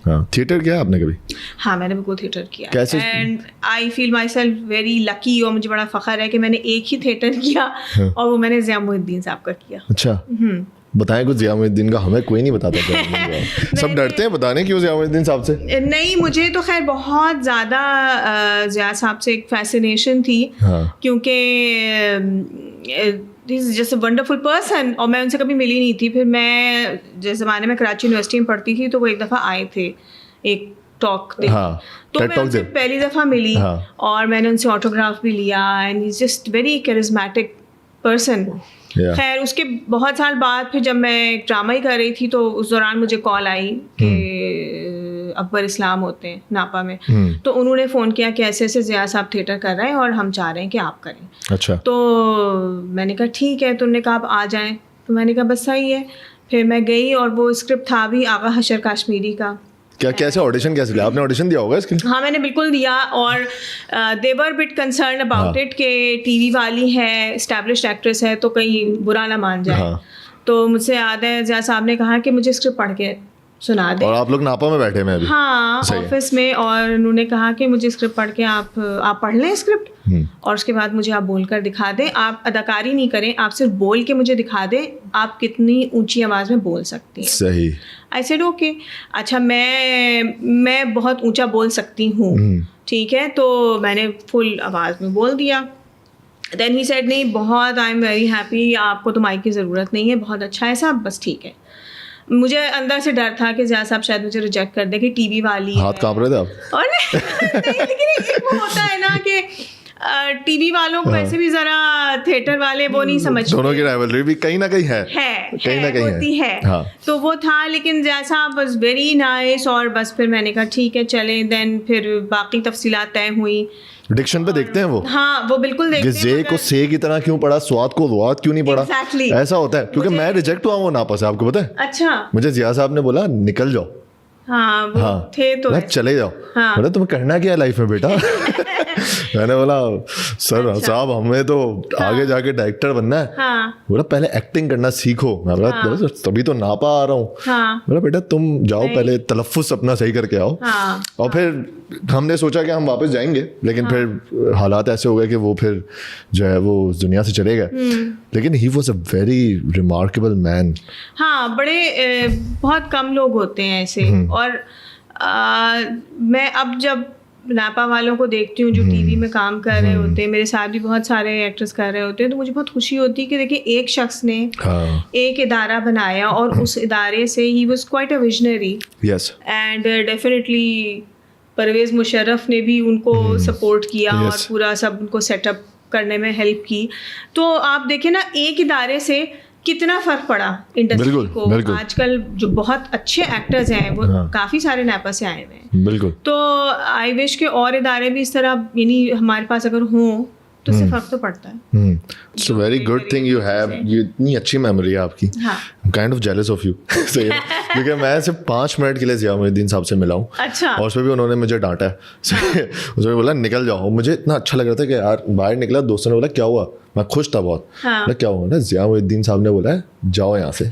हाँ, थिएटर किया आपने कभी? हाँ, मैंने बिल्कुल थिएटर किया। कैसे? And I feel my self very lucky, और मुझे बड़ा फ़ख्र है कि मैंने एक ही थिएटर किया और वो मैंने ज़िया मुहिद्दीन साहब का किया। अच्छा, बताएं कुछ ज़िया मुहिद्दीन का, हमें कोई नहीं बताता सब डरते हैं बताने क्यों ज़िया मुहिद्दीन साहब से। नहीं, मुझे तो खैर बहुत ज़्यादा ज़िया साहब से एक फैसिनेशन थी, क्योंकि this is just a wonderful person, और मैं उनसे कभी मिली नहीं थी। फिर मैं जिस ज़माने में कराची यूनिवर्सिटी में पढ़ती थी तो वो एक दफ़ा आए थे एक टॉक पे, तो मैं उनसे पहली दफ़ा मिली और मैंने उनसे ऑटोग्राफ भी लिया, and he is just very charismatic person. खैर उसके बहुत साल बाद फिर जब मैं एक ड्रामा ही कर रही थी तो उस दौरान मुझे कॉल आई कि अकबर इस्लाम होते हैं नापा में, तो उन्होंने फ़ोन किया कि ऐसे ऐसे ज़िया साहब थिएटर कर रहे हैं और हम चाह रहे हैं कि आप करें। अच्छा। तो मैंने कहा ठीक है, तो उन्होंने कहा आप आ जाएं, तो मैंने कहा बस सही है। फिर मैं गई और वो स्क्रिप्ट था भी आगा हशर काश्मीरी का। क्या कैसे ऑडिशन कैसे लिया आपने? ऑडिशन दिया होगा इसके? हाँ, मैंने बिल्कुल दिया, और दे वर बिट कंसर्न अबाउट इट कि टीवी वाली है, एस्टैब्लिश्ड एक्ट्रेस है, तो कहीं बुरा ना मान जाए। तो मुझसे याद है ज़िया साहब ने कहा कि मुझे स्क्रिप्ट पढ़ के सुना दे। और आप लोग नापा में बैठे हैं अभी? हाँ, ऑफिस में, और उन्होंने कहा कि मुझे स्क्रिप्ट पढ़ के आप पढ़ लें स्क्रिप्ट, और उसके बाद मुझे आप बोल कर दिखा दें, आप अदाकारी नहीं करें, आप सिर्फ बोल के मुझे दिखा दें आप कितनी ऊंची आवाज़ में बोल सकती हैं। सही। I said okay. अच्छा, मैं बहुत ऊंचा बोल सकती हूँ, ठीक है, तो मैंने फुल आवाज़ में बोल दिया। देन ही सेड नहीं, बहुत आई एम वेरी हैप्पी, आपको तो माइक की ज़रूरत नहीं है, बहुत अच्छा है साहब, बस ठीक है। मुझे अंदर से डर था कि ज़िया साहब शायद मुझे रिजेक्ट कर दे कि टीवी वाली हाथ कांप रहे थे आप? और नहीं, लेकिन एक वो होता है ना कि टीवी वालों को ऐसे भी ज़रा थिएटर वाले वो नहीं समझते, दोनों की राइवलरी भी कहीं ना कहीं है कहीं ना कहीं होती है। हाँ। तो वो था, लेकिन ज़िया साहब वाज वेरी नाइस, और बस फिर मैंने कहा ठीक है चलें। देन फिर बाकी तफसीलात तय हुई। डिक्शन पे देखते हैं वो? हाँ, वो बिल्कुल देखते हैं। जे को से की तरह क्यों पढ़ा, स्वाद को वाद क्यों नहीं पढ़ा? Exactly. ऐसा होता है, क्योंकि मैं रिजेक्ट हुआ वो नापा से, आपको पता है? अच्छा। मुझे ज़िया साहब ने बोला निकल जाओ। हाँ, वो थे तो चले जाओ। हाँ। बोला तुम्हें करना क्या है लाइफ में बेटा? मैंने बोला सर साहब हमें तो आगे जाके डायरेक्टर बनना है। बोला पहले एक्टिंग करना सीखो। मैं बोला तभी तो नापा आ रहा हूँ। बोला बेटा तुम जाओ पहले तलफ्फुज़ अपना सही करके आओ। और फिर हमने सोचा कि हम वापस जाएंगे, लेकिन फिर हालात ऐसे हो गए कि वो फिर जो है वो दुनिया से चले गए। लेकिन he was a very remarkable man. हाँ, बड़े बहुत कम लोग होते हैं ऐसे। और मैं अब जब नापा वालों को देखती हूँ जो टीवी में काम कर रहे होते हैं, मेरे साथ भी बहुत सारे एक्टर्स कर रहे होते हैं, तो मुझे बहुत खुशी होती है कि देखिए एक शख्स ने एक इदारा बनाया और उस इदारे से he was quite a visionary. Yes. And definitely Pervez Musharraf ने भी उनको सपोर्ट किया और पूरा सब उनको सेटअप करने में हेल्प की। तो आप देखें ना, एक इदारे से कितना फ़र्क पड़ा इंडस्ट्री को। आजकल जो बहुत अच्छे एक्टर्स हैं वो काफ़ी सारे नापा से आए हुए हैं। बिल्कुल। तो आई विश के और इदारे भी इस तरह यानी हमारे पास अगर हों तो इससे फ़र्क तो पड़ता है। It's a very good thing you have, ये इतनी अच्छी मेमोरी है आपकी। हाँ। I'm kind of jealous of you। क्योंकि मैं सिर्फ 5 मिनट के लिए ज़िया मुहिद्दीन साहब से मिला हूँ। अच्छा। और उसमें भी उन्होंने मुझे डांटा है। उसमें बोला निकल जाओ। मुझे इतना अच्छा लग रहा था कि यार बाहर निकला, दोस्तों ने बोला क्या हुआ, मैं खुश था बहुत। क्या हुआ ना, ज़िया मुहिद्दीन साहब ने बोला है जाओ यहाँ से।